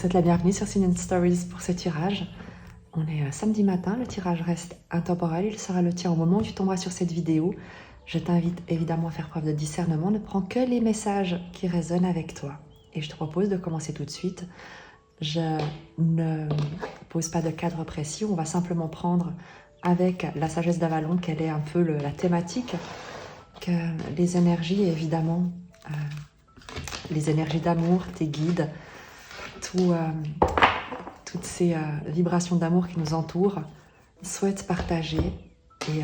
souhaite la bienvenue sur CNN Stories pour ce tirage. On est samedi matin, le tirage reste intemporel, il sera le tien au moment où tu tomberas sur cette vidéo. Je t'invite évidemment à faire preuve de discernement, ne prends que les messages qui résonnent avec toi. Et je te propose de commencer tout de suite. Je ne pose pas de cadre précis, on va simplement prendre avec la sagesse d'Avalon, quelle est un peu la thématique, que les énergies évidemment, les énergies d'amour, tes guides, toutes ces vibrations d'amour qui nous entourent, souhaitent partager et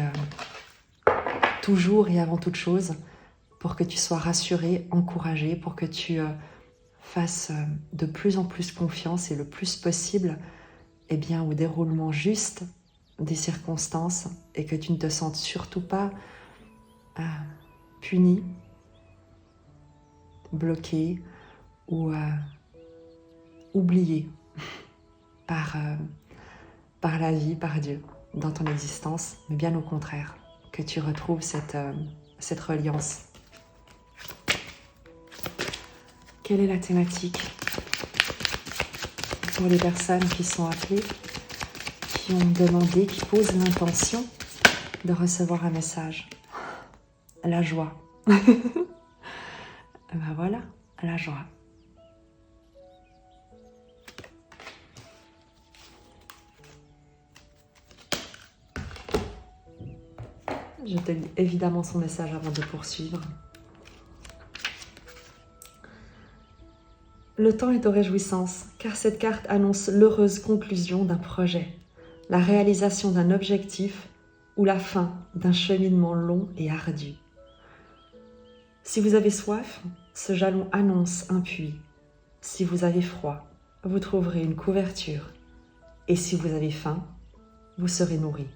toujours et avant toute chose pour que tu sois rassuré, encouragé, pour que tu fasses de plus en plus confiance et le plus possible au déroulement juste des circonstances et que tu ne te sentes surtout pas puni, bloqué ou oublié par la vie, par Dieu, dans ton existence, mais bien au contraire, que tu retrouves cette reliance. Quelle est la thématique pour les personnes qui sont appelées, qui ont demandé, qui posent l'intention de recevoir un message? La joie. Ben voilà, la joie. Je te lis évidemment son message avant de poursuivre. Le temps est aux réjouissances, car cette carte annonce l'heureuse conclusion d'un projet, la réalisation d'un objectif ou la fin d'un cheminement long et ardu. Si vous avez soif, ce jalon annonce un puits. Si vous avez froid, vous trouverez une couverture. Et si vous avez faim, vous serez nourri.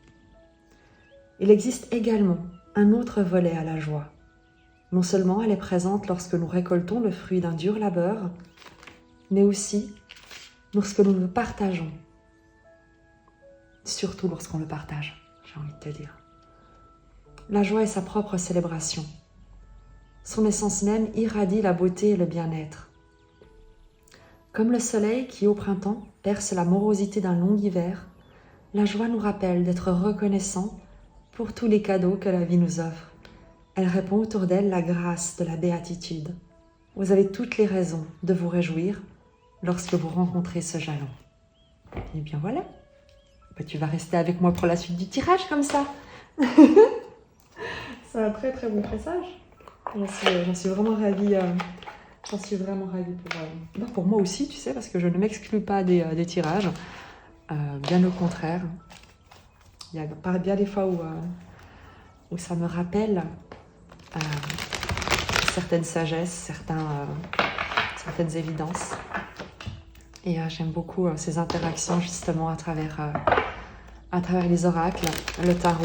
Il existe également un autre volet à la joie. Non seulement elle est présente lorsque nous récoltons le fruit d'un dur labeur, mais aussi lorsque nous le partageons. Surtout lorsqu'on le partage, j'ai envie de te dire. La joie est sa propre célébration. Son essence même irradie la beauté et le bien-être. Comme le soleil qui, au printemps, perce la morosité d'un long hiver, la joie nous rappelle d'être reconnaissant pour tous les cadeaux que la vie nous offre. Elle répand autour d'elle la grâce de la béatitude. Vous avez toutes les raisons de vous réjouir lorsque vous rencontrez ce jalon. Et bien voilà, tu vas rester avec moi pour la suite du tirage comme ça. C'est un très très bon message. J'en suis vraiment ravie. J'en suis vraiment ravie pour moi aussi, tu sais, parce que je ne m'exclus pas des tirages. Bien au contraire. Il y a bien des fois où ça me rappelle certaines sagesses, certaines évidences. Et j'aime beaucoup ces interactions justement à travers les oracles, le tarot,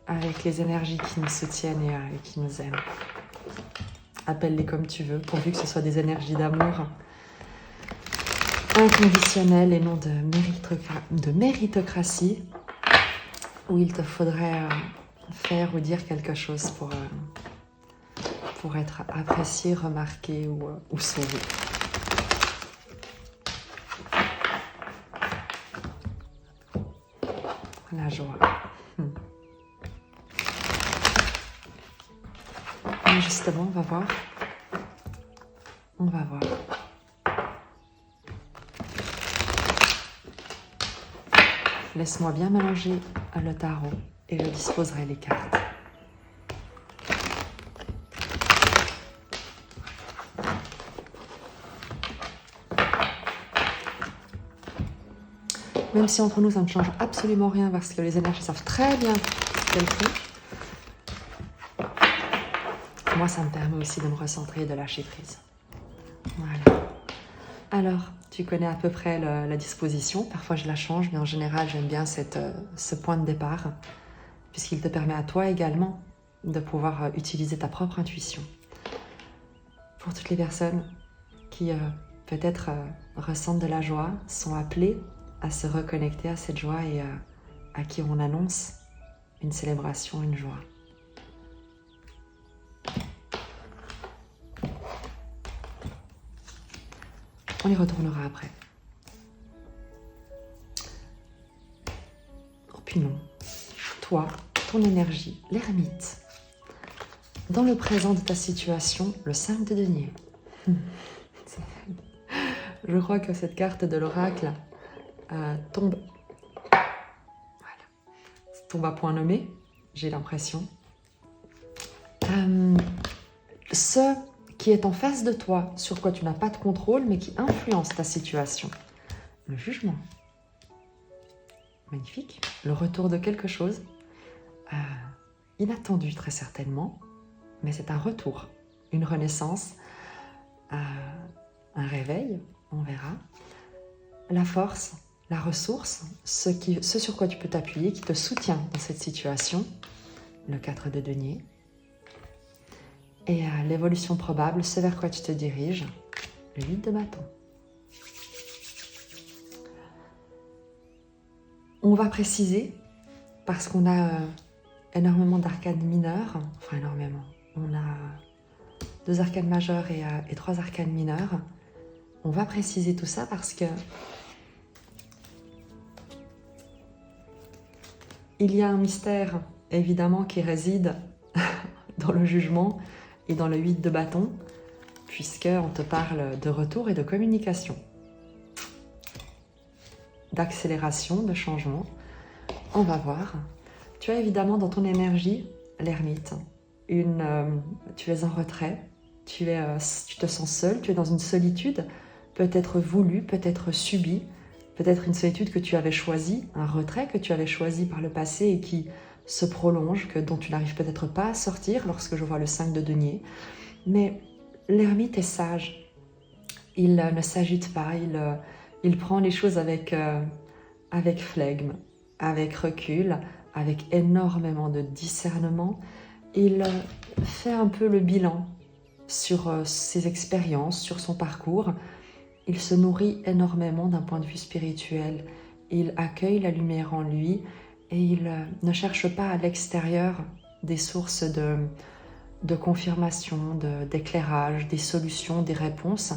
avec les énergies qui nous soutiennent et qui nous aiment. Appelle-les comme tu veux, pourvu que ce soit des énergies d'amour inconditionnelles et non de méritocratie, où il te faudrait faire ou dire quelque chose pour être apprécié, remarqué ou sauvé. La joie. Et justement, on va voir. Laisse-moi bien mélanger le tarot et je disposerai les cartes. Même si entre nous, ça ne change absolument rien parce que les énergies savent très bien ce qu'elles font. Moi, ça me permet aussi de me recentrer et de lâcher prise. Voilà. Alors, tu connais à peu près la disposition. Parfois, je la change, mais en général, j'aime bien ce point de départ, puisqu'il te permet à toi également de pouvoir utiliser ta propre intuition. Pour toutes les personnes qui peut-être ressentent de la joie, sont appelées à se reconnecter à cette joie et à qui on annonce une célébration, une joie. On y retournera après. Opinons, toi, ton énergie, l'ermite. Dans le présent de ta situation, le 5 de denier. Je crois que cette carte de l'oracle tombe à point nommé, j'ai l'impression. Ce qui est en face de toi, sur quoi tu n'as pas de contrôle, mais qui influence ta situation. Le jugement. Magnifique. Le retour de quelque chose. Inattendu très certainement, mais c'est un retour, une renaissance, un réveil, on verra. La force, la ressource, ce sur quoi tu peux t'appuyer, qui te soutient dans cette situation, le 4 de denier. Et l'évolution probable, ce vers quoi tu te diriges, le 8 de bâton. On va préciser, parce qu'on a énormément d'arcanes mineures, enfin énormément, on a 2 arcanes majeures et 3 arcanes mineures. On va préciser tout ça parce que il y a un mystère, évidemment, qui réside dans le jugement et dans le 8 de bâton, puisqu'on te parle de retour et de communication, d'accélération, de changement. On va voir. Tu as évidemment dans ton énergie l'ermite. Tu es en retrait, tu te sens seul, tu es dans une solitude, peut-être voulue, peut-être subie, peut-être une solitude que tu avais choisie, un retrait que tu avais choisi par le passé et qui se prolonge, dont tu n'arrives peut-être pas à sortir lorsque je vois le 5 de denier. Mais l'ermite est sage. Il ne s'agite pas, il prend les choses avec flegme, avec recul, avec énormément de discernement. Il fait un peu le bilan sur ses expériences, sur son parcours. Il se nourrit énormément d'un point de vue spirituel. Il accueille la lumière en lui et il ne cherche pas à l'extérieur des sources de confirmation, d'éclairage, des solutions, des réponses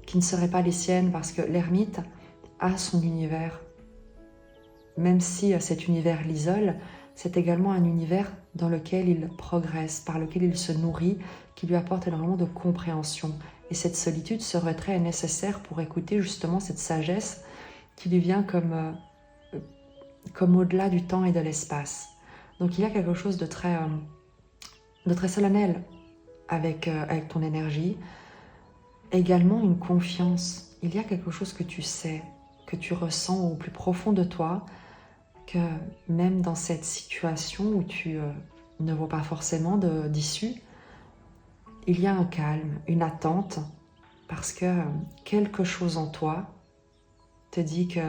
qui ne seraient pas les siennes, parce que l'ermite a son univers. Même si cet univers l'isole, c'est également un univers dans lequel il progresse, par lequel il se nourrit, qui lui apporte énormément de compréhension. Et cette solitude, ce retrait est nécessaire pour écouter justement cette sagesse qui lui vient comme au-delà du temps et de l'espace. Donc il y a quelque chose de très solennel avec ton énergie. Également une confiance. Il y a quelque chose que tu sais, que tu ressens au plus profond de toi, que même dans cette situation où tu ne vois pas forcément d'issue, il y a un calme, une attente, parce que quelque chose en toi te dit que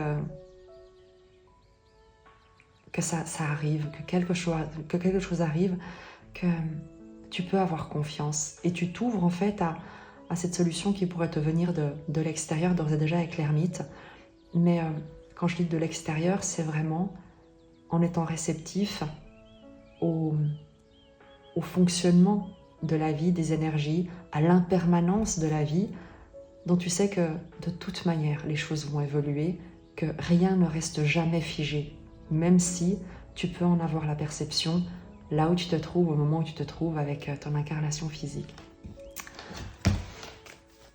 ça arrive, que quelque chose arrive, que tu peux avoir confiance. Et tu t'ouvres en fait à cette solution qui pourrait te venir de l'extérieur, d'ores et déjà avec l'ermite. Mais quand je dis de l'extérieur, c'est vraiment en étant réceptif au fonctionnement de la vie, des énergies, à l'impermanence de la vie, dont tu sais que de toute manière, les choses vont évoluer, que rien ne reste jamais figé, même si tu peux en avoir la perception là où tu te trouves, au moment où tu te trouves avec ton incarnation physique.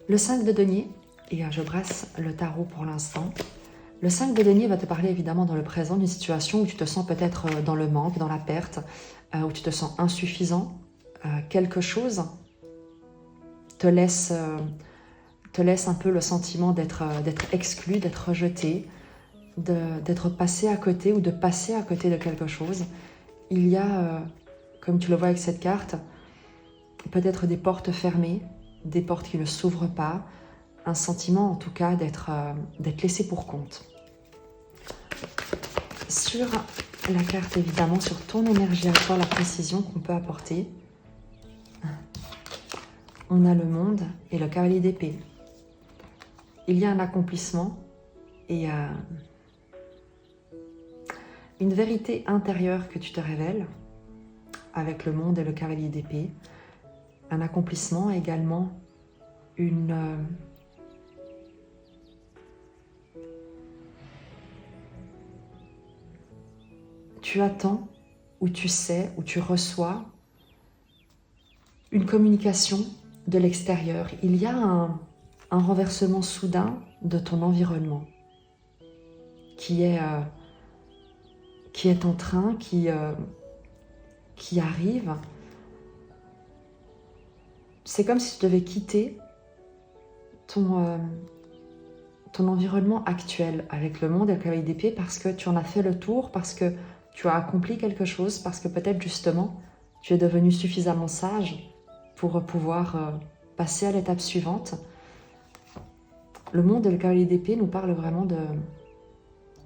Le 5 de denier, et je brasse le tarot pour l'instant. Le 5 de denier va te parler évidemment dans le présent d'une situation où tu te sens peut-être dans le manque, dans la perte, où tu te sens insuffisant. Quelque chose te laisse un peu le sentiment d'être exclu, d'être rejeté, d'être passé à côté ou de passer à côté de quelque chose. Il y a, comme tu le vois avec cette carte, peut-être des portes fermées, des portes qui ne s'ouvrent pas, un sentiment en tout cas d'être laissé pour compte. Sur la carte évidemment, sur ton énergie à toi, la précision qu'on peut apporter, on a le monde et le cavalier d'épée. Il y a un accomplissement et une vérité intérieure que tu te révèles avec le monde et le cavalier d'épée. Un accomplissement également, une tu attends, ou tu sais, ou tu reçois une communication de l'extérieur. Il y a un renversement soudain de ton environnement qui est en train, qui arrive. C'est comme si tu devais quitter ton environnement actuel avec le monde et le cavalier d'épée parce que tu en as fait le tour, parce que tu as accompli quelque chose, parce que peut-être justement tu es devenu suffisamment sage pour pouvoir passer à l'étape suivante. Le monde et le cavalier d'épée nous parle vraiment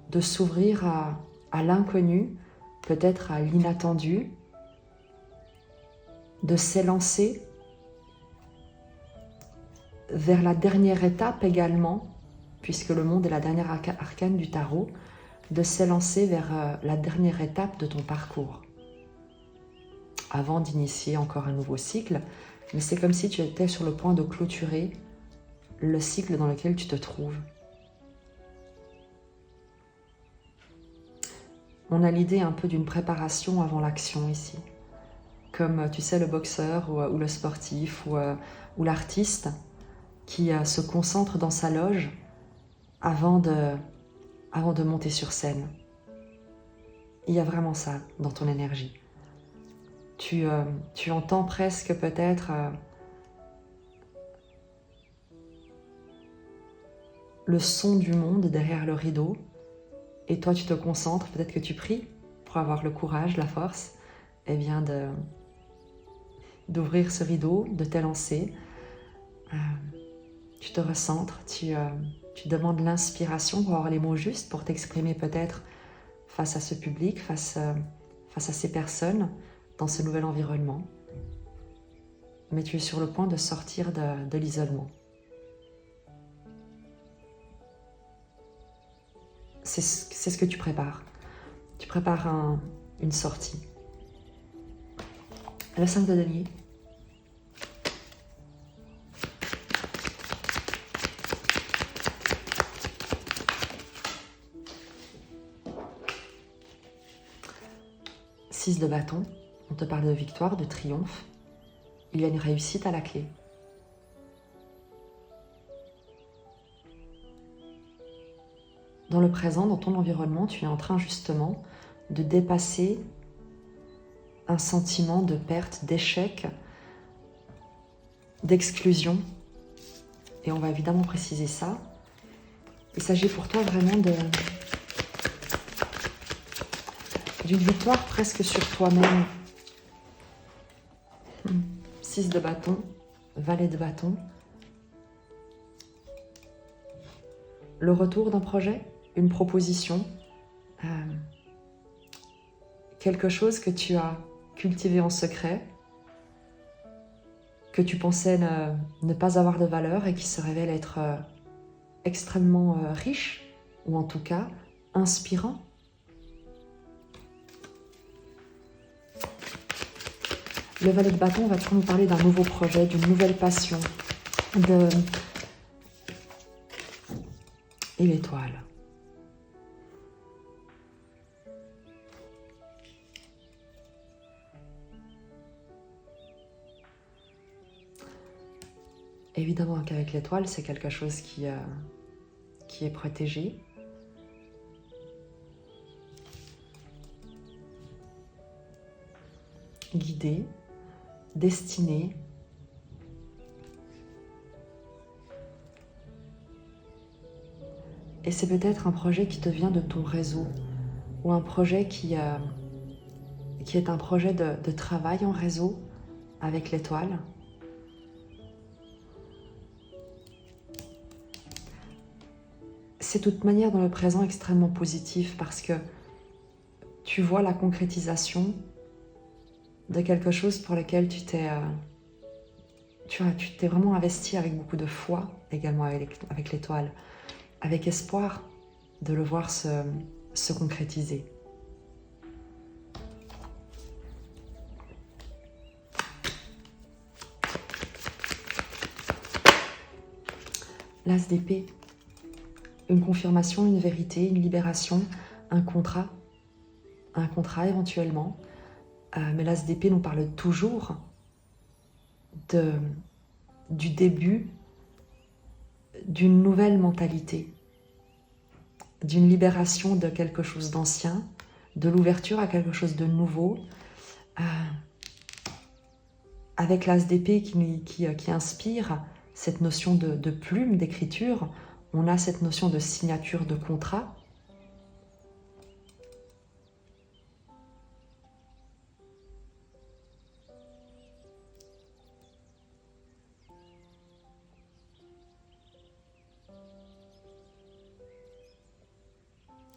de s'ouvrir à l'inconnu, peut-être à l'inattendu, de s'élancer vers la dernière étape également, puisque le monde est la dernière arcane du tarot, de s'élancer vers la dernière étape de ton parcours, avant d'initier encore un nouveau cycle. Mais c'est comme si tu étais sur le point de clôturer le cycle dans lequel tu te trouves. On a l'idée un peu d'une préparation avant l'action ici. Comme, tu sais, le boxeur ou le sportif ou l'artiste qui se concentre dans sa loge avant de monter sur scène. Il y a vraiment ça dans ton énergie. Tu entends presque peut-être le son du monde derrière le rideau et toi tu te concentres, peut-être que tu pries pour avoir le courage, la force, eh bien d'ouvrir ce rideau, de t'élancer. Tu te recentres, tu demandes l'inspiration pour avoir les mots justes, pour t'exprimer peut-être face à ce public, face à ces personnes, dans ce nouvel environnement. Mais tu es sur le point de sortir de l'isolement. C'est ce que tu prépares. Tu prépares une sortie. Le 5 de denier. Six de bâton, on te parle de victoire, de triomphe. Il y a une réussite à la clé. Dans le présent, dans ton environnement, tu es en train justement de dépasser un sentiment de perte, d'échec, d'exclusion. Et on va évidemment préciser ça. Il s'agit pour toi vraiment d'une victoire presque sur toi-même. 6 de bâton, valet de bâton. Le retour d'un projet, une proposition, quelque chose que tu as cultivé en secret, que tu pensais ne pas avoir de valeur et qui se révèle être extrêmement riche, ou en tout cas inspirant. Le valet de bâton va toujours nous parler d'un nouveau projet, d'une nouvelle passion, et l'étoile. Évidemment qu'avec l'étoile, c'est quelque chose qui est protégé. Guidé, destiné. Et c'est peut-être un projet qui te vient de ton réseau, ou un projet qui est un projet de travail en réseau avec l'étoile. C'est de toute manière dans le présent extrêmement positif parce que tu vois la concrétisation de quelque chose pour lequel tu t'es vraiment investi avec beaucoup de foi, également avec l'étoile, avec espoir de le voir se concrétiser. L'as d'épée, une confirmation, une vérité, une libération, un contrat. un contrat éventuellement, mais l'As d'épée nous parle toujours du début d'une nouvelle mentalité, d'une libération de quelque chose d'ancien, de l'ouverture à quelque chose de nouveau, avec l'As d'épée qui inspire cette notion de plume, d'écriture. On a cette notion de signature de contrat.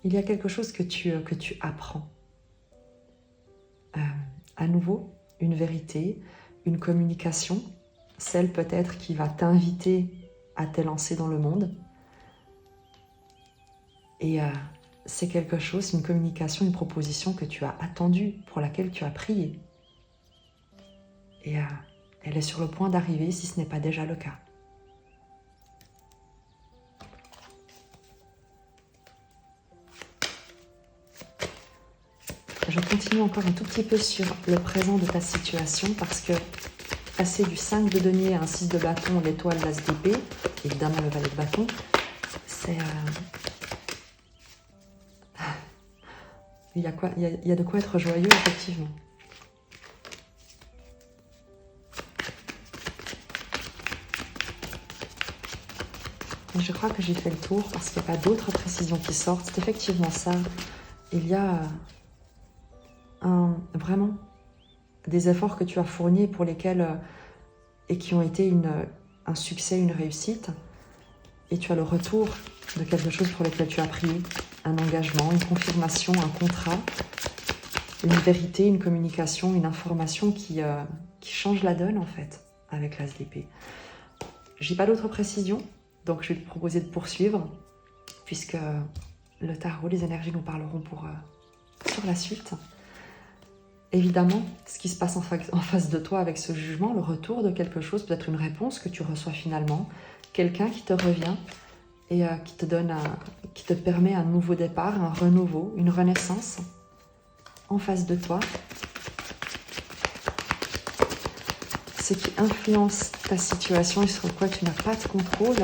Il y a quelque chose que tu apprends. À nouveau, une vérité, une communication, celle peut-être qui va t'inviter à t'élancer dans le monde. Et c'est quelque chose, une communication, une proposition que tu as attendue, pour laquelle tu as prié. Et elle est sur le point d'arriver si ce n'est pas déjà le cas. Je continue encore un tout petit peu sur le présent de ta situation parce que passer du 5 de denier à un 6 de bâton, l'étoile, l'As d'épée, évidemment le valet de bâton, c'est... il y a de quoi être joyeux, effectivement. Et je crois que j'ai fait le tour parce qu'il n'y a pas d'autres précisions qui sortent. C'est effectivement ça. Il y a vraiment des efforts que tu as fournis pour lesquels et qui ont été un succès, une réussite. Et tu as le retour de quelque chose pour lequel tu as prié, un engagement, une confirmation, un contrat, une vérité, une communication, une information qui change la donne en fait avec l'As d'épée. J'ai pas d'autres précisions, donc je vais te proposer de poursuivre puisque le tarot, les énergies nous parleront sur la suite. Évidemment, ce qui se passe en face de toi avec ce jugement, le retour de quelque chose, peut-être une réponse que tu reçois finalement, quelqu'un qui te revient et qui te permet un nouveau départ, un renouveau, une renaissance en face de toi. Ce qui influence ta situation et sur quoi tu n'as pas de contrôle.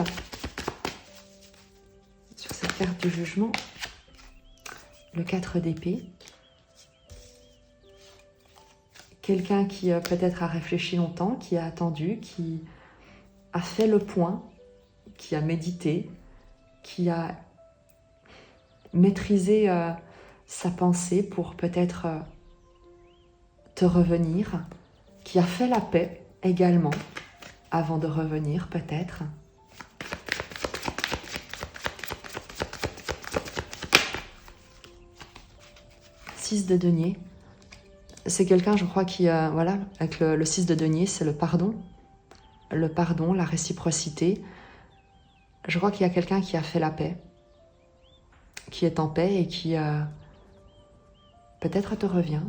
Sur cette carte du jugement, le 4 d'épée. Quelqu'un qui peut-être a réfléchi longtemps, qui a attendu, qui a fait le point, qui a médité, qui a maîtrisé sa pensée pour peut-être te revenir, qui a fait la paix également avant de revenir peut-être. Six de denier. C'est quelqu'un, je crois, qui, voilà, avec le 6 de denier, c'est le pardon, la réciprocité. Je crois qu'il y a quelqu'un qui a fait la paix, qui est en paix et qui peut-être te revient.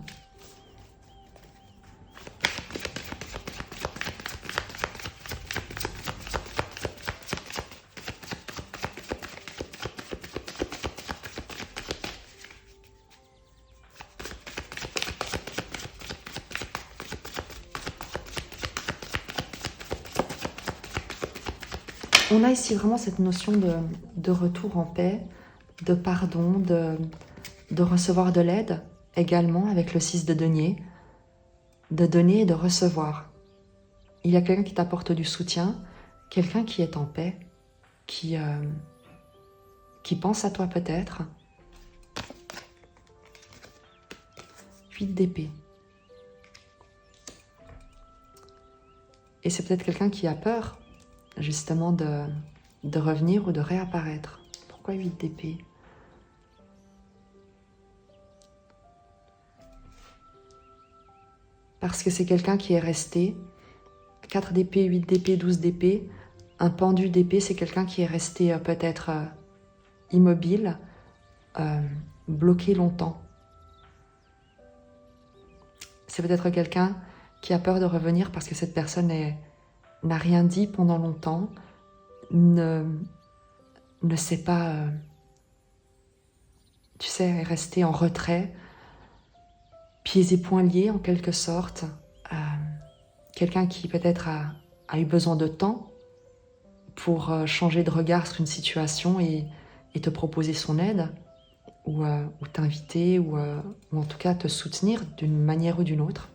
On a ici vraiment cette notion de retour en paix, de pardon, de recevoir de l'aide également avec le 6 de denier, de donner et de recevoir. Il y a quelqu'un qui t'apporte du soutien, quelqu'un qui est en paix, qui pense à toi peut-être. 8 d'épée. Et c'est peut-être quelqu'un qui a peur justement de revenir ou de réapparaître. Pourquoi 8 d'épée? Parce que c'est quelqu'un qui est resté. 4 d'épée, 8 d'épée, 12 d'épée. Un pendu d'épée, c'est quelqu'un qui est resté peut-être immobile, bloqué longtemps. C'est peut-être quelqu'un qui a peur de revenir parce que cette personne n'a rien dit pendant longtemps, ne sait pas, tu sais, est resté en retrait, pieds et poings liés en quelque sorte, quelqu'un qui peut-être a eu besoin de temps pour changer de regard sur une situation et te proposer son aide, ou t'inviter, ou en tout cas te soutenir d'une manière ou d'une autre.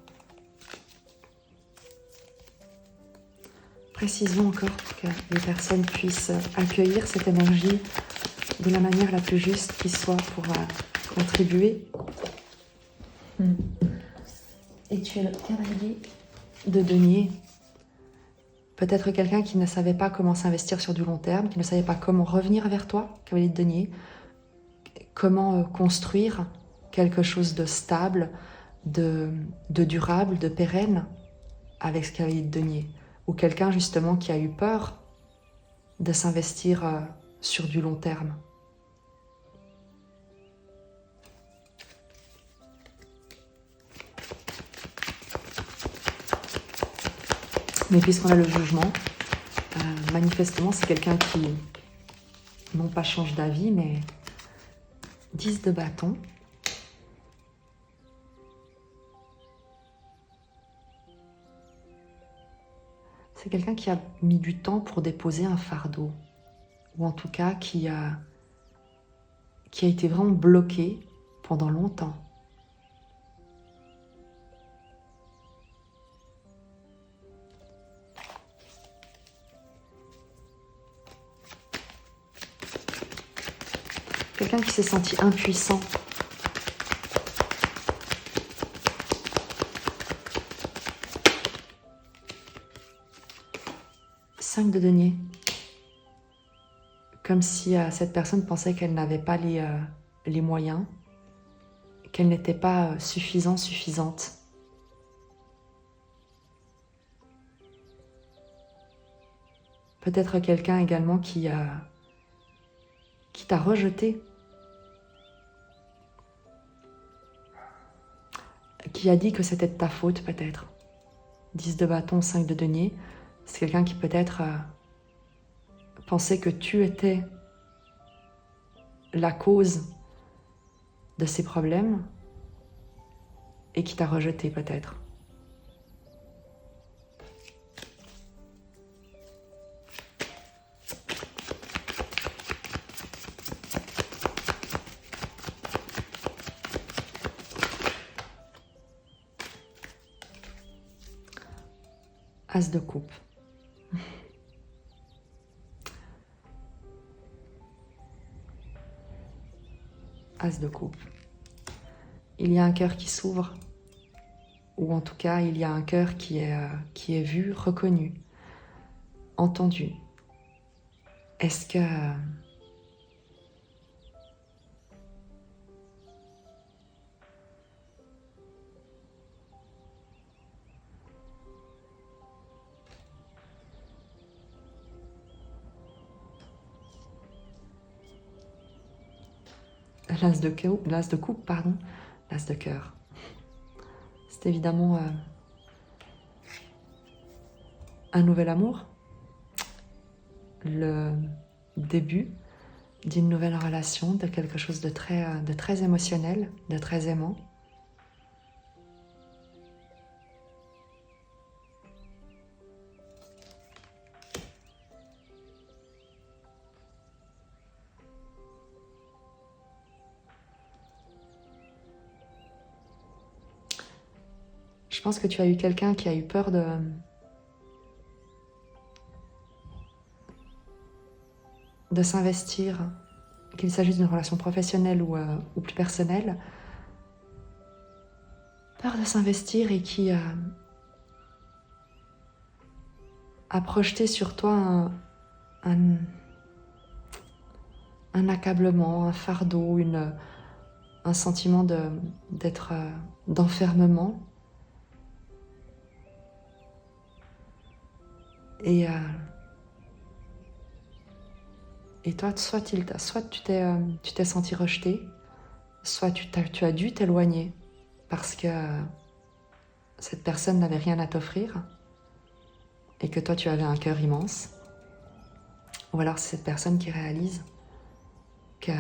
Précisons encore pour que les personnes puissent accueillir cette énergie de la manière la plus juste qui soit pour contribuer. Et tu es le cavalier de denier. Peut-être quelqu'un qui ne savait pas comment s'investir sur du long terme, qui ne savait pas comment revenir vers toi, cavalier de denier, comment construire quelque chose de stable, de durable, de pérenne avec ce cavalier de denier. Ou quelqu'un justement qui a eu peur de s'investir sur du long terme. Mais puisqu'on a le jugement, manifestement c'est quelqu'un qui non pas change d'avis, mais 10 de bâton. C'est quelqu'un qui a mis du temps pour déposer un fardeau, ou en tout cas qui a été vraiment bloqué pendant longtemps. Quelqu'un qui s'est senti impuissant. Cinq de denier. Comme si cette personne pensait qu'elle n'avait pas les moyens, qu'elle n'était pas suffisante. Peut-être quelqu'un également qui t'a rejeté, qui a dit que c'était de ta faute peut-être. 10 de bâton, 5 de denier, c'est quelqu'un qui peut-être pensait que tu étais la cause de ses problèmes et qui t'a rejeté peut-être. As de coupe. As de coupe. Il y a un cœur qui s'ouvre, ou en tout cas, il y a un cœur qui est vu, reconnu, entendu. Est-ce que l'as de coupe, pardon, l'as de cœur. C'est évidemment un nouvel amour, le début d'une nouvelle relation, de quelque chose de très émotionnel, de très aimant. Je pense que tu as eu quelqu'un qui a eu peur de s'investir, qu'il s'agisse d'une relation professionnelle ou plus personnelle, peur de s'investir et qui a projeté sur toi un accablement, un fardeau, un sentiment d'enfermement. Et toi, soit tu t'es senti rejeté, soit tu as dû t'éloigner parce que cette personne n'avait rien à t'offrir et que toi tu avais un cœur immense. Ou alors c'est cette personne qui réalise que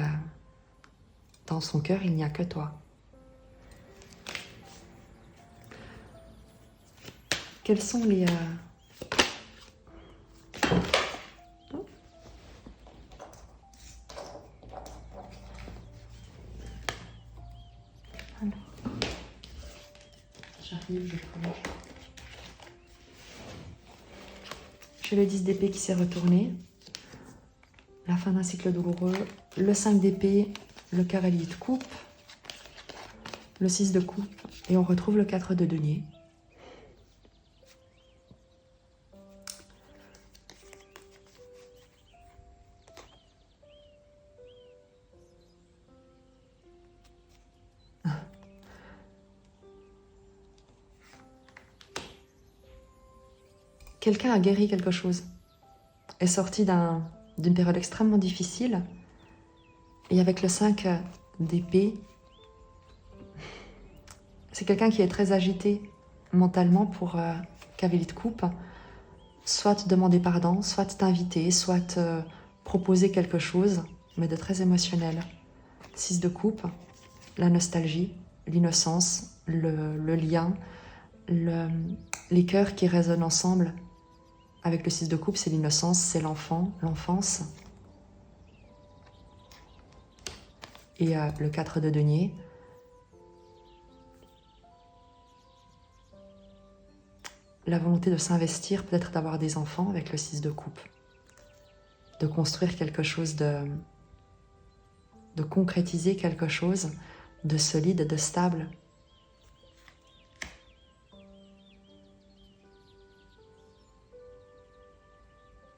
dans son cœur il n'y a que toi. Quels sont les... J'arrive, je plonge. J'ai le 10 d'épée qui s'est retourné. La fin d'un cycle douloureux. Le 5 d'épée, le cavalier de coupe. Le 6 de coupe. Et on retrouve le 4 de denier. Quelqu'un a guéri quelque chose, est sorti d'une période extrêmement difficile, et avec le 5 d'épée, c'est quelqu'un qui est très agité mentalement pour cavalier de coupe, soit te demander pardon, soit t'inviter, soit proposer quelque chose, mais de très émotionnel. 6 de coupe, la nostalgie, l'innocence, le lien, les cœurs qui résonnent ensemble. Avec le 6 de coupe, c'est l'innocence, c'est l'enfant, l'enfance. Et le 4 de denier, la volonté de s'investir, peut-être d'avoir des enfants avec le 6 de coupe. De construire quelque chose de concrétiser quelque chose de solide, de stable.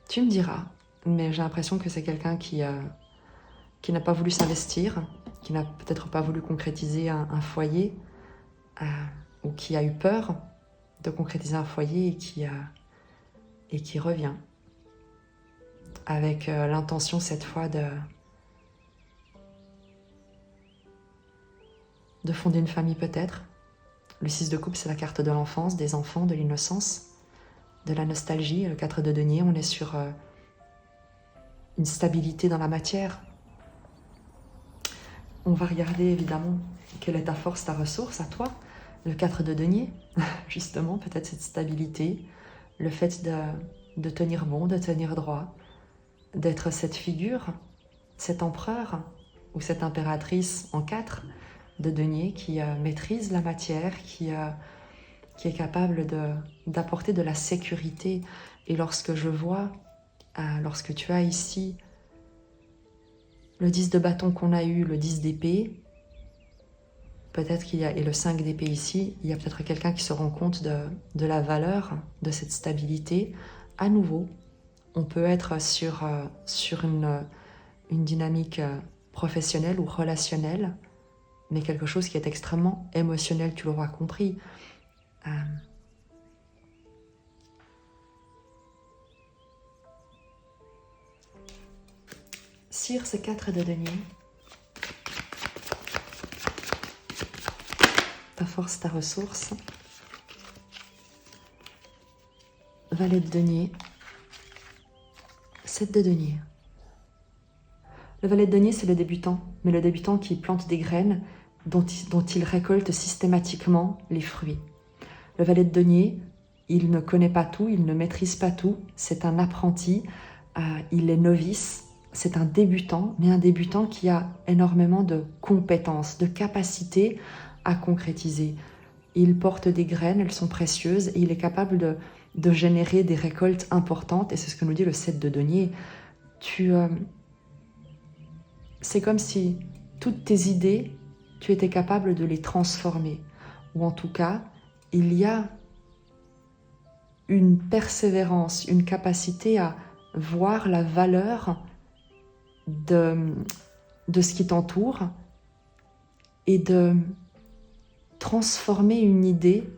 Tu me diras, mais j'ai l'impression que c'est quelqu'un qui n'a pas voulu s'investir, qui n'a peut-être pas voulu concrétiser un foyer, ou qui a eu peur de concrétiser un foyer et qui revient. Avec l'intention cette fois de fonder une famille peut-être. Le 6 de coupe, c'est la carte de l'enfance, des enfants, de l'innocence, de la nostalgie. Le 4 de denier, on est sur une stabilité dans la matière. On va regarder évidemment quelle est ta force, ta ressource à toi. Le 4 de denier, justement, peut-être cette stabilité, le fait de tenir bon, de tenir droit, d'être cette figure, cet empereur ou cette impératrice en 4 de denier qui maîtrise la matière, qui est capable d'apporter de la sécurité. Et lorsque je vois, lorsque tu as ici le 10 de bâton qu'on a eu, le 10 d'épée, peut-être qu'il y a, et le 5 d'épée ici, il y a peut-être quelqu'un qui se rend compte de la valeur de cette stabilité. À nouveau, on peut être sur une dynamique professionnelle ou relationnelle, mais quelque chose qui est extrêmement émotionnel, tu l'auras compris. Sur ces 4 de denier, ta force, ta ressource, valet de denier, 7 de denier. Le valet de denier, c'est le débutant, mais le débutant qui plante des graines dont il récolte systématiquement les fruits. Le valet de denier, il ne connaît pas tout, il ne maîtrise pas tout, c'est un apprenti, il est novice, c'est un débutant, mais un débutant qui a énormément de compétences, de capacités à concrétiser. Il porte des graines, elles sont précieuses, et il est capable de générer des récoltes importantes, et c'est ce que nous dit le 7 de denier. C'est comme si toutes tes idées, tu étais capable de les transformer. Ou en tout cas, il y a une persévérance, une capacité à voir la valeur de ce qui t'entoure et de transformer une idée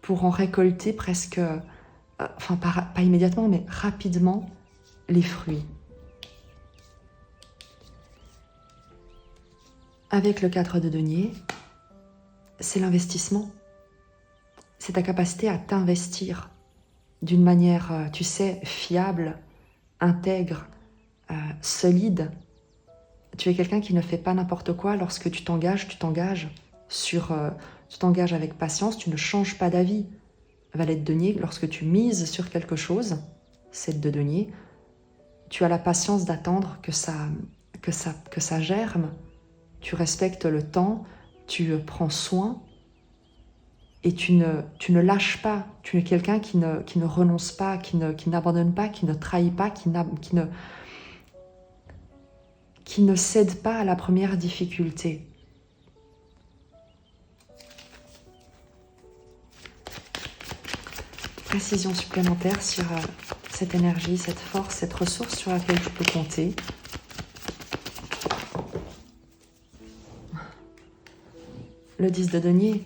pour en récolter presque, enfin pas immédiatement, mais rapidement, les fruits. Avec le 4 de denier, c'est l'investissement. C'est ta capacité à t'investir d'une manière, tu sais, fiable, intègre, solide. Tu es quelqu'un qui ne fait pas n'importe quoi. Lorsque tu t'engages avec patience, tu ne changes pas d'avis. valet de denier, lorsque tu mises sur quelque chose, 7 de denier, tu as la patience d'attendre que ça germe, tu respectes le temps, tu prends soin et tu ne lâches pas. Tu es quelqu'un qui ne renonce pas, qui n'abandonne pas, qui ne trahit pas, qui ne cède pas à la première difficulté. Précision supplémentaire sur cette énergie, cette force, cette ressource sur laquelle tu peux compter. Le 10 de denier,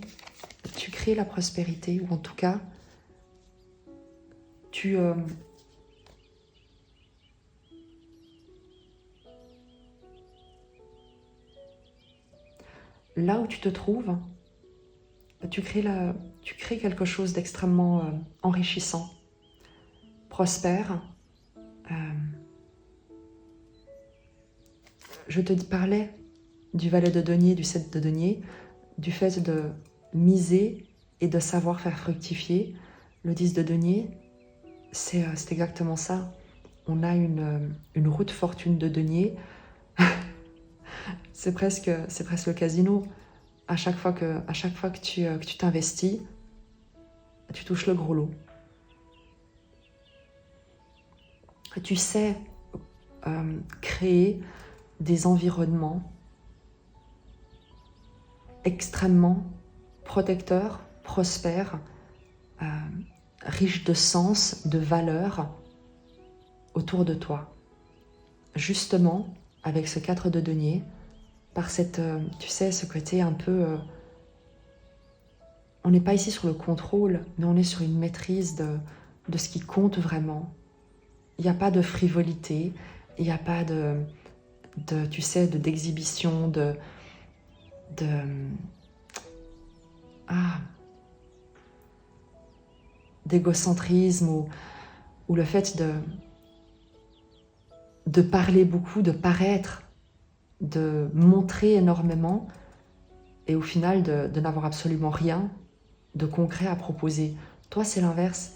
tu crées la prospérité, ou en tout cas, là où tu te trouves, tu crées quelque chose d'extrêmement enrichissant, prospère. Je te parlais du valet de denier, du 7 de denier, du fait de miser et de savoir faire fructifier. Le 10 de denier, c'est exactement ça. On a une roue de fortune de denier. c'est presque le casino. À chaque fois que tu t'investis, tu touches le gros lot. Tu sais créer des environnements extrêmement protecteurs, prospères, riches de sens, de valeurs autour de toi. Justement, avec ce 4 de denier, par cette, tu sais, ce côté un peu... on n'est pas ici sur le contrôle, mais on est sur une maîtrise de ce qui compte vraiment. Il n'y a pas de frivolité, il n'y a pas tu sais, d'exhibition, d'égocentrisme ou le fait de parler beaucoup, de paraître, de montrer énormément et au final de n'avoir absolument rien de concret à proposer. Toi, c'est l'inverse.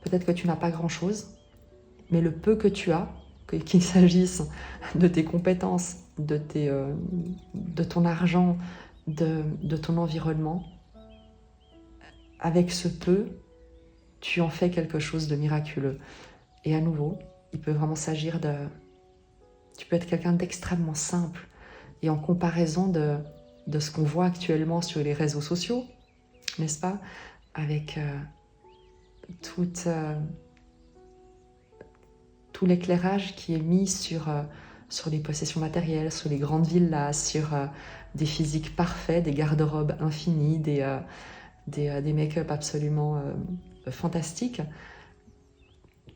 Peut-être que tu n'as pas grand-chose, mais le peu que tu as, qu'il s'agisse de tes compétences, de ton argent, de ton environnement, avec ce peu, tu en fais quelque chose de miraculeux. Et à nouveau, il peut vraiment s'agir de... Tu peux être quelqu'un d'extrêmement simple. Et en comparaison de ce qu'on voit actuellement sur les réseaux sociaux, n'est-ce pas? Avec tout l'éclairage qui est mis sur les possessions matérielles, sur les grandes villas, sur des physiques parfaits, des garde-robes infinis, des make-up absolument fantastiques.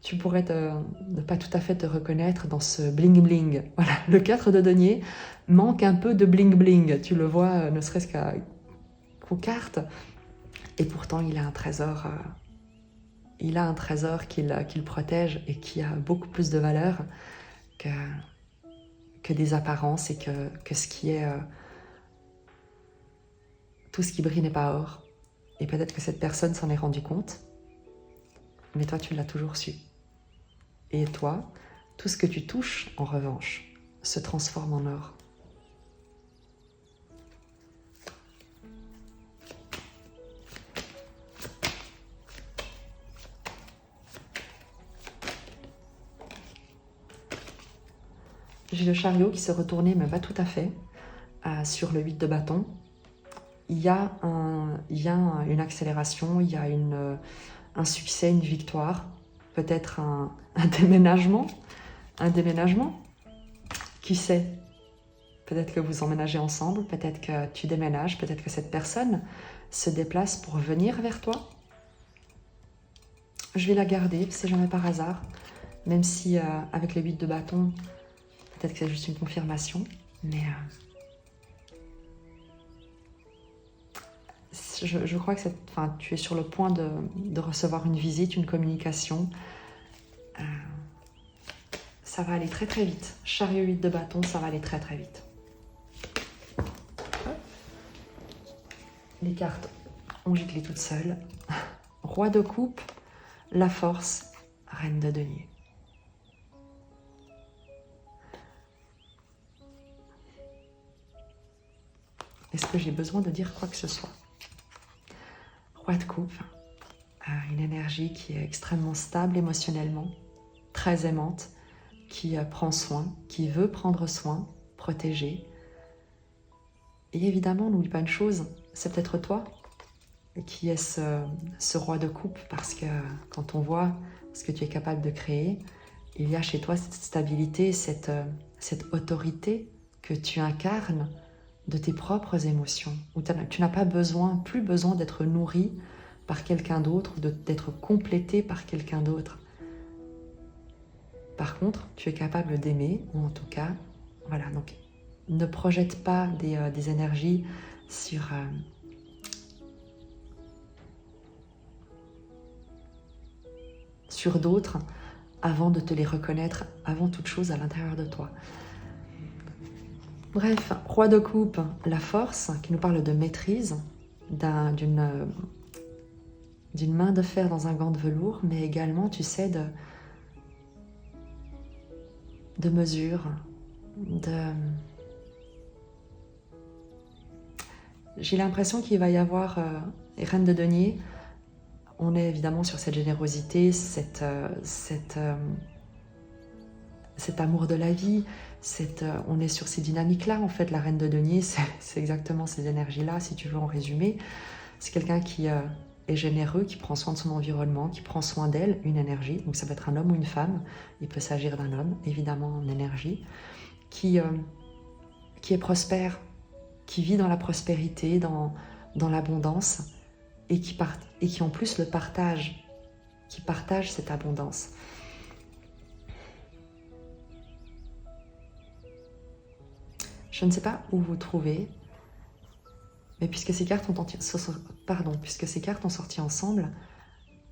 Tu pourrais ne pas tout à fait te reconnaître dans ce bling-bling. Voilà, le 4 de denier manque un peu de bling-bling. Tu le vois, ne serait-ce qu'aux cartes. Et pourtant, il a un trésor. Il a un trésor qu'il protège et qui a beaucoup plus de valeur que des apparences et que ce qui est... tout ce qui brille n'est pas or. Et peut-être que cette personne s'en est rendu compte, mais toi, tu l'as toujours su. Et toi, tout ce que tu touches, en revanche, se transforme en or. J'ai le chariot qui s'est retourné, mais pas tout à fait, sur le 8 de bâton. Il y a une accélération, il y a un succès, une victoire, peut-être un déménagement. Un déménagement, qui sait? Peut-être que vous emménagez ensemble, peut-être que tu déménages, peut-être que cette personne se déplace pour venir vers toi. Je vais la garder, c'est jamais par hasard, même si avec les 8 de bâton, peut-être que c'est juste une confirmation, mais je crois que tu es sur le point de recevoir une visite, une communication. Ça va aller très très vite. Chariot 8 de bâton, ça va aller très très vite. Les cartes ont giclé toutes seules. Roi de coupe, la force, reine de denier. Est-ce que j'ai besoin de dire quoi que ce soit? Roi de coupe, une énergie qui est extrêmement stable émotionnellement, très aimante, qui prend soin, qui veut prendre soin, protéger. Et évidemment, n'oublie pas une chose, c'est peut-être toi qui es ce roi de coupe, parce que quand on voit ce que tu es capable de créer, il y a chez toi cette stabilité, cette autorité que tu incarnes de tes propres émotions, où tu n'as pas besoin, plus besoin d'être nourri par quelqu'un d'autre, d'être complété par quelqu'un d'autre. Par contre, tu es capable d'aimer, ou en tout cas, voilà, donc ne projette pas des énergies sur d'autres avant de te les reconnaître avant toute chose à l'intérieur de toi. Bref, roi de coupe, la force, qui nous parle de maîtrise, d'une main de fer dans un gant de velours, mais également, tu sais, de mesure, J'ai l'impression qu'il va y avoir, reine de denier, on est évidemment sur cette générosité, cet amour de la vie, on est sur ces dynamiques-là, en fait. La reine de denier, c'est exactement ces énergies-là, si tu veux en résumer. C'est quelqu'un qui est généreux, qui prend soin de son environnement, qui prend soin d'elle, une énergie. Donc ça peut être un homme ou une femme, il peut s'agir d'un homme, évidemment en énergie, qui est prospère, qui vit dans la prospérité, dans l'abondance, et qui en plus le partage, qui partage cette abondance. Je ne sais pas où vous trouvez, mais puisque ces cartes ont sorti ensemble,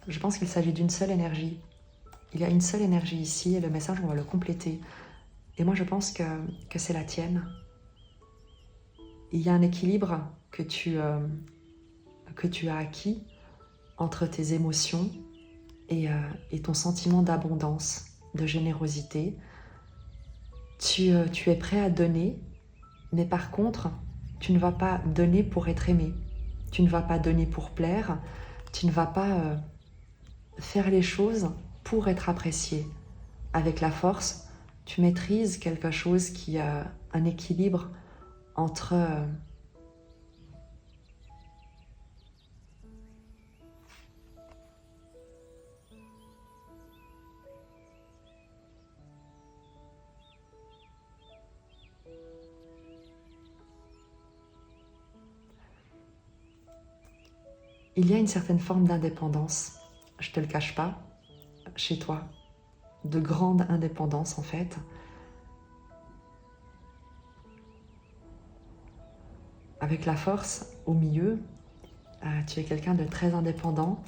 je pense qu'il s'agit d'une seule énergie. Il y a une seule énergie ici, et le message, on va le compléter. Et moi, je pense que c'est la tienne. Il y a un équilibre que tu as acquis entre tes émotions et ton sentiment d'abondance, de générosité. Tu es prêt à donner, mais par contre, tu ne vas pas donner pour être aimé. Tu ne vas pas donner pour plaire. Tu ne vas pas faire les choses pour être apprécié. Avec la force, tu maîtrises quelque chose qui a un équilibre entre il y a une certaine forme d'indépendance, je ne te le cache pas, chez toi, de grande indépendance en fait. Avec la force au milieu, tu es quelqu'un de très indépendant.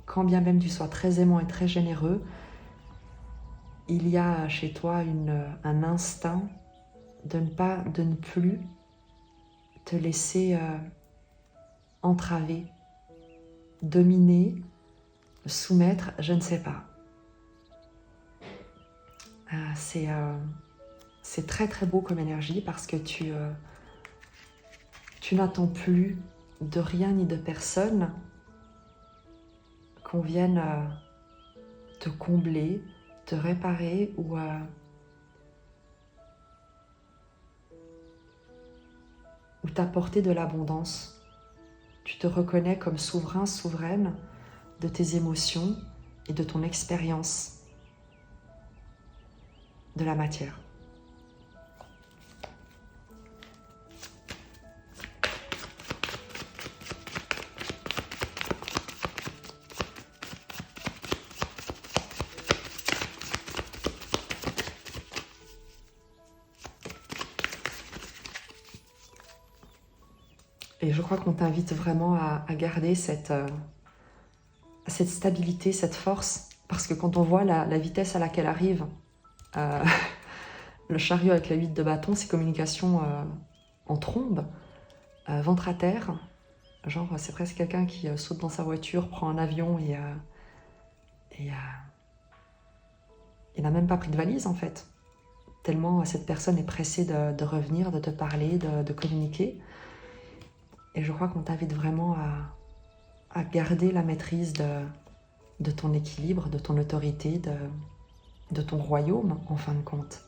Quand bien même tu sois très aimant et très généreux, il y a chez toi un instinct de ne plus te laisser entraver, dominer, soumettre, je ne sais pas. C'est très très beau comme énergie parce que tu n'attends plus de rien ni de personne qu'on vienne te combler, te réparer ou t'apporter de l'abondance. Tu te reconnais comme souverain, souveraine de tes émotions et de ton expérience de la matière. Et je crois qu'on t'invite vraiment à garder cette stabilité, cette force, parce que quand on voit la vitesse à laquelle arrive le chariot avec la 8 de bâton, c'est communication en trombe, ventre à terre, Genre, c'est presque quelqu'un qui saute dans sa voiture, prend un avion et il n'a même pas pris de valise en fait. Tellement cette personne est pressée de revenir, de te parler, de communiquer. Et je crois qu'on t'invite vraiment à garder la maîtrise de ton équilibre, de ton autorité, de ton royaume en fin de compte.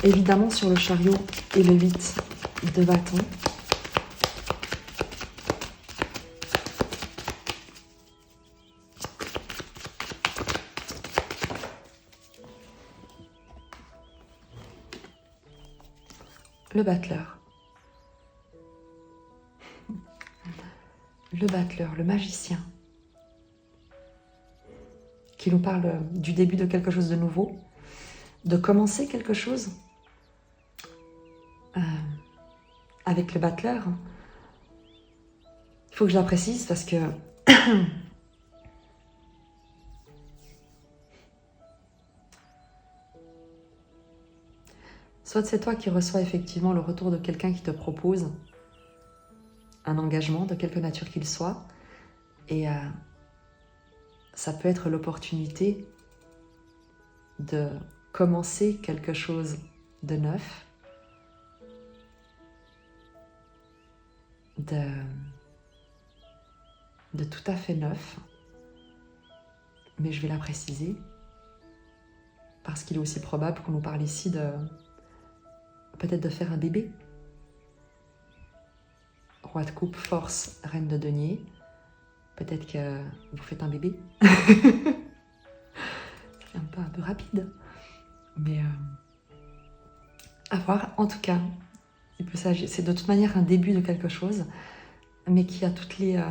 Évidemment, sur le chariot et le 8 de bâton, le battleur. Le battleur, le magicien, qui nous parle du début de quelque chose de nouveau, de commencer quelque chose. Avec le battleur, il faut que je la précise parce que soit c'est toi qui reçois effectivement le retour de quelqu'un qui te propose un engagement de quelque nature qu'il soit, et ça peut être l'opportunité de commencer quelque chose de neuf, de tout à fait neuf, mais je vais la préciser, parce qu'il est aussi probable qu'on nous parle ici peut-être de faire un bébé. Roi de coupe, force, reine de denier. Peut-être que vous faites un bébé. C'est un peu rapide. Mais à voir. En tout cas, il peut s'agir. C'est de toute manière un début de quelque chose, mais qui a toutes les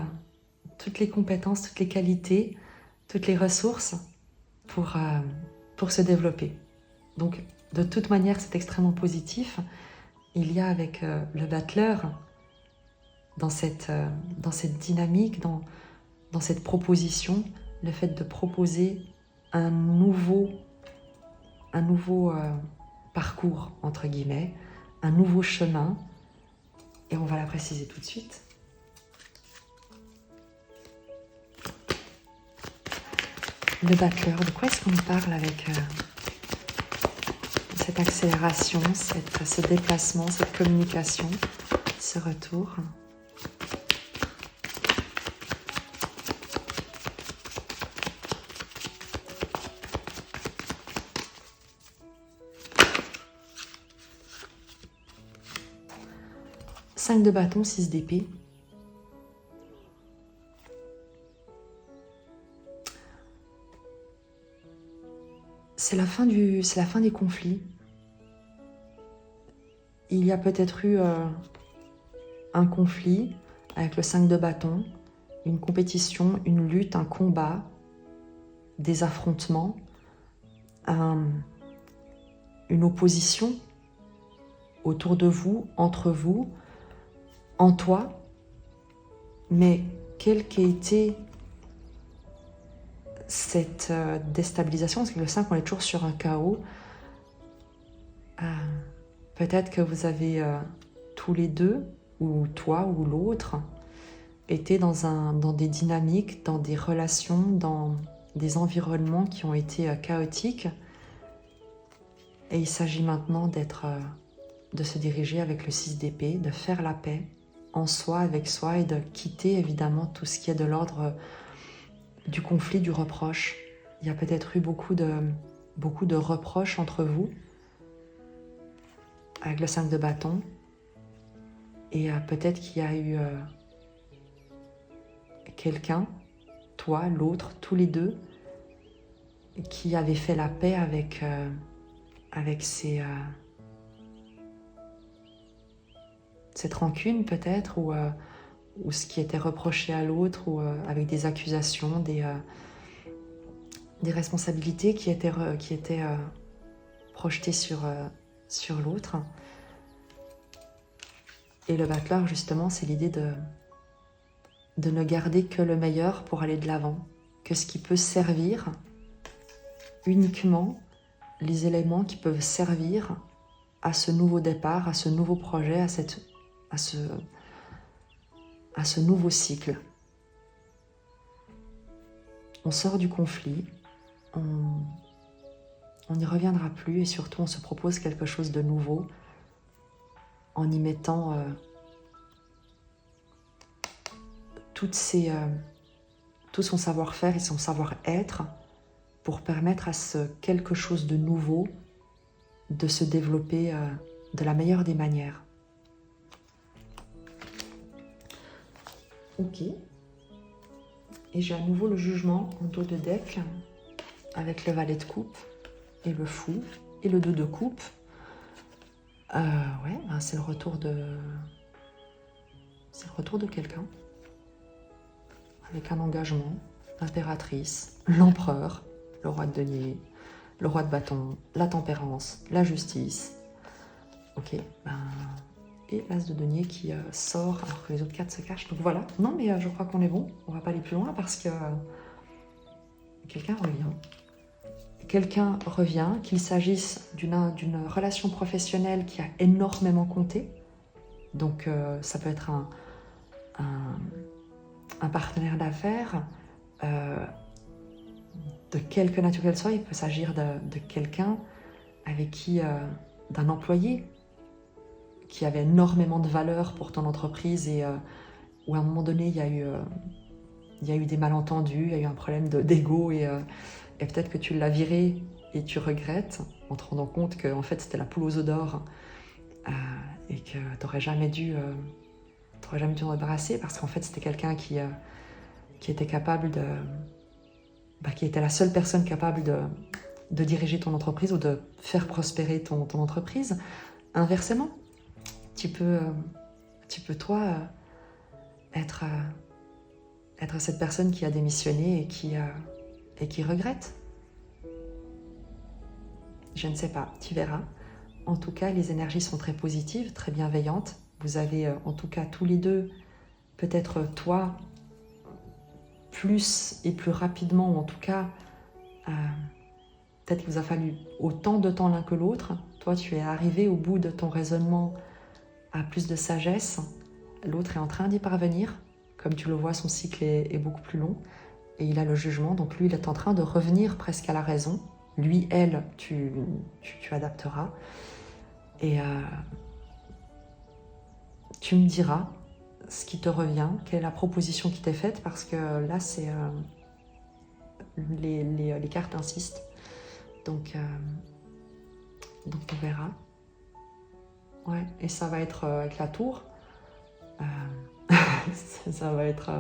compétences, toutes les qualités, toutes les ressources pour se développer. Donc, de toute manière, c'est extrêmement positif. Il y a avec le battleur, dans cette dynamique, dans cette proposition, le fait de proposer un nouveau parcours, entre guillemets, un nouveau chemin, et on va la préciser tout de suite. Le battleur, de quoi est-ce qu'on parle avec cette accélération, ce déplacement, cette communication, ce retour ? Cinq de bâton, 6 d'épée. C'est la fin des conflits. Il y a peut-être eu un conflit avec le 5 de bâton, une compétition, une lutte, un combat, des affrontements, une opposition autour de vous, entre vous, en toi. Mais quelle qu'ait été cette déstabilisation, parce que le 5, on est toujours sur un chaos, peut-être que vous avez tous les deux, ou toi ou l'autre, été dans des dynamiques, dans des relations, dans des environnements qui ont été chaotiques. Et il s'agit maintenant de se diriger avec le 6 d'épée, de faire la paix en soi, avec soi, et de quitter évidemment tout ce qui est de l'ordre du conflit, du reproche. Il y a peut-être eu beaucoup de reproches entre vous, avec le 5 de bâton, et peut-être qu'il y a eu quelqu'un, toi, l'autre, tous les deux, qui avait fait la paix avec cette rancune peut-être, ou ce qui était reproché à l'autre, ou avec des accusations, des responsabilités qui étaient projetées sur l'autre. Et le battleur, justement, c'est l'idée de ne garder que le meilleur pour aller de l'avant, que ce qui peut servir uniquement les éléments qui peuvent servir à ce nouveau départ, à ce nouveau projet, à ce nouveau cycle. On sort du conflit, on n'y reviendra plus et surtout on se propose quelque chose de nouveau en y mettant tout son savoir-faire et son savoir-être pour permettre à ce quelque chose de nouveau de se développer de la meilleure des manières. Ok. Et j'ai à nouveau le jugement en dos de deck avec le valet de coupe et le fou et le 2 de coupe. Ouais, ben c'est le retour de quelqu'un avec un engagement, l'impératrice, l'empereur, le roi de denier, le roi de bâton, la tempérance, la justice. Ok, ben, et l'as de denier qui sort alors que les autres cartes se cachent. Donc voilà, non mais je crois qu'on est bon, on va pas aller plus loin parce que quelqu'un revient. Quelqu'un revient, qu'il s'agisse d'une relation professionnelle qui a énormément compté. Donc ça peut être un partenaire d'affaires, de quelque nature qu'elle soit. Il peut s'agir de quelqu'un avec qui, d'un employé qui avait énormément de valeur pour ton entreprise et où à un moment donné il y a eu des malentendus, il y a eu un problème d'ego et peut-être que tu l'as viré et tu regrettes en te rendant compte que en fait c'était la poule aux œufs d'or et que t'aurais jamais dû t'en débarrasser parce qu'en fait c'était quelqu'un qui était capable qui était la seule personne capable de diriger ton entreprise ou de faire prospérer ton entreprise. Inversement, tu peux toi être cette personne qui a démissionné et qui regrette. Je ne sais pas, tu verras. En tout cas, les énergies sont très positives, très bienveillantes. Vous avez en tout cas tous les deux, peut-être toi, plus et plus rapidement, ou en tout cas, peut-être qu'il vous a fallu autant de temps l'un que l'autre. Toi, tu es arrivé au bout de ton raisonnement à plus de sagesse. L'autre est en train d'y parvenir. Comme tu le vois, son cycle est beaucoup plus long. Et il a le jugement, donc lui, il est en train de revenir presque à la raison. Lui, elle, tu adapteras. Et tu me diras ce qui te revient, quelle est la proposition qui t'est faite, parce que là, c'est les cartes insistent. Donc on verra. Ouais, et ça va être avec la tour. Ça va être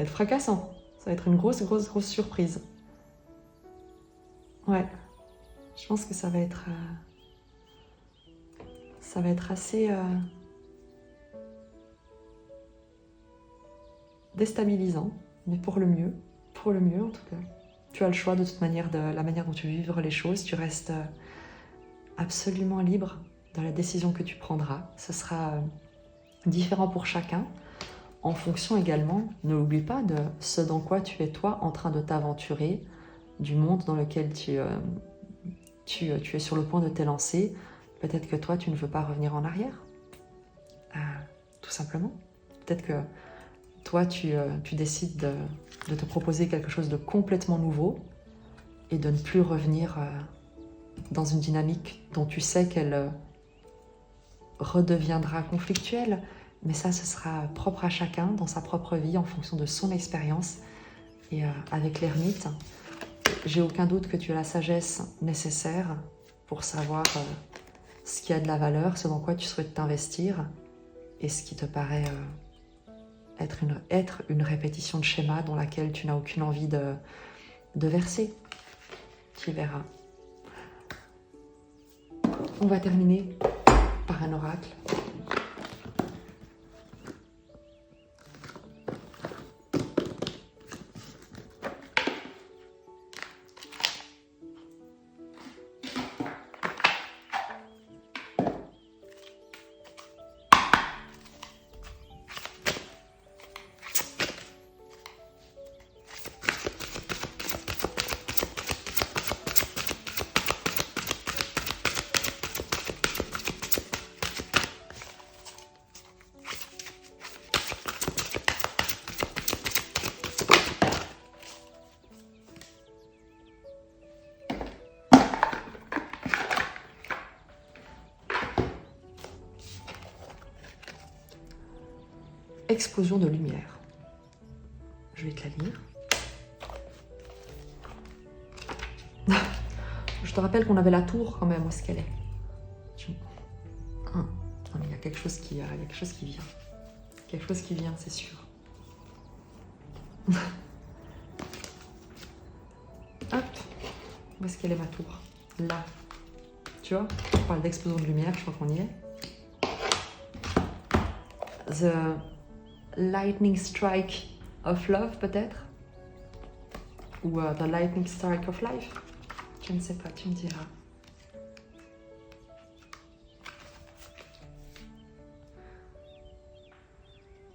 fracassant. Ça va être une grosse surprise. Ouais, je pense que ça va être assez déstabilisant, mais pour le mieux en tout cas. Tu as le choix de toute manière de la manière dont tu vivres les choses. Tu restes absolument libre dans la décision que tu prendras. Ce sera différent pour chacun, en fonction également, ne l'oublie pas, de ce dans quoi tu es toi en train de t'aventurer, du monde dans lequel tu es sur le point de t'élancer. Peut-être que toi, tu ne veux pas revenir en arrière, tout simplement. Peut-être que toi, tu décides de te proposer quelque chose de complètement nouveau et de ne plus revenir dans une dynamique dont tu sais qu'elle redeviendra conflictuelle. Mais ça, ce sera propre à chacun, dans sa propre vie, en fonction de son expérience. Et avec l'ermite, j'ai aucun doute que tu as la sagesse nécessaire pour savoir ce qui a de la valeur, ce dans quoi tu souhaites t'investir, et ce qui te paraît être une répétition de schéma dans laquelle tu n'as aucune envie de verser. Tu verras. On va terminer par un oracle. explosion de lumière. Je vais te la lire. Je te rappelle qu'on avait la tour quand même, où est-ce qu'elle est? Non, mais il y a quelque chose qui vient. Quelque chose qui vient, c'est sûr. Hop, où est-ce qu'elle est ma tour? Là. Tu vois, on parle d'explosion de lumière, je crois qu'on y est. The lightning strike of love, peut-être? Ou the lightning strike of life? Je ne sais pas, tu me diras.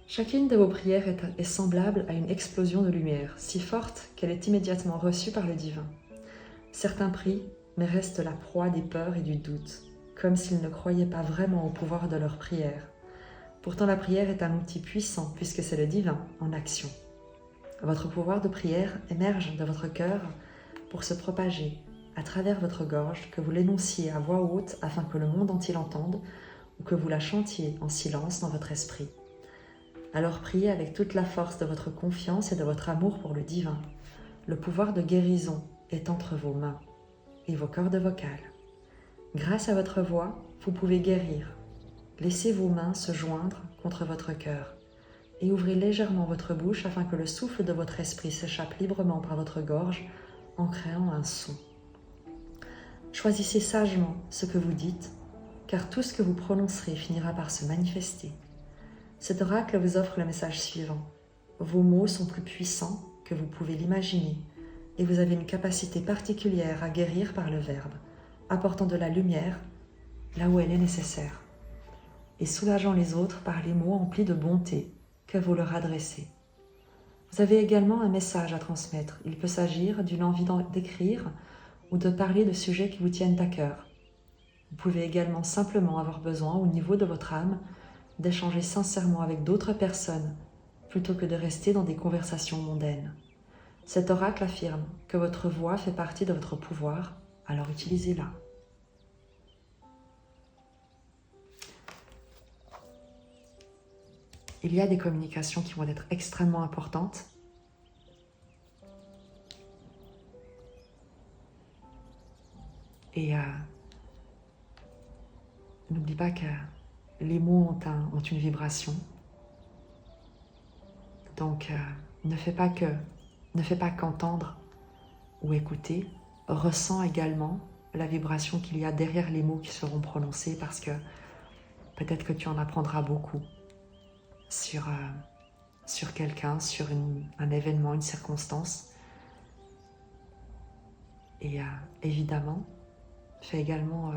Chacune de vos prières est semblable à une explosion de lumière, si forte qu'elle est immédiatement reçue par le divin. Certains prient, mais restent la proie des peurs et du doute, comme s'ils ne croyaient pas vraiment au pouvoir de leur prière. Pourtant, la prière est un outil puissant, puisque c'est le divin en action. Votre pouvoir de prière émerge de votre cœur pour se propager à travers votre gorge, que vous l'énonciez à voix haute afin que le monde entier l'entende, ou que vous la chantiez en silence dans votre esprit. Alors priez avec toute la force de votre confiance et de votre amour pour le divin. Le pouvoir de guérison est entre vos mains et vos cordes vocales. Grâce à votre voix, vous pouvez guérir. Laissez vos mains se joindre contre votre cœur et ouvrez légèrement votre bouche afin que le souffle de votre esprit s'échappe librement par votre gorge en créant un son. Choisissez sagement ce que vous dites, car tout ce que vous prononcerez finira par se manifester. Cet oracle vous offre le message suivant. Vos mots sont plus puissants que vous pouvez l'imaginer et vous avez une capacité particulière à guérir par le verbe, apportant de la lumière là où elle est nécessaire et soulageant les autres par les mots emplis de bonté que vous leur adressez. Vous avez également un message à transmettre. Il peut s'agir d'une envie d'écrire ou de parler de sujets qui vous tiennent à cœur. Vous pouvez également simplement avoir besoin, au niveau de votre âme, d'échanger sincèrement avec d'autres personnes plutôt que de rester dans des conversations mondaines. Cet oracle affirme que votre voix fait partie de votre pouvoir, alors utilisez-la. Il y a des communications qui vont être extrêmement importantes. Et n'oublie pas que les mots ont une vibration. Donc, ne fais pas qu'entendre ou écouter. Ressens également la vibration qu'il y a derrière les mots qui seront prononcés, parce que peut-être que tu en apprendras beaucoup sur quelqu'un, sur un événement, une circonstance. Et évidemment, fais également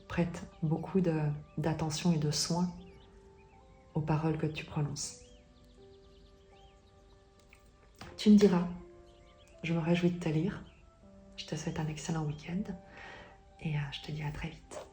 prête beaucoup d'attention et de soin aux paroles que tu prononces. Tu me diras, je me réjouis de te lire, je te souhaite un excellent week-end et je te dis à très vite.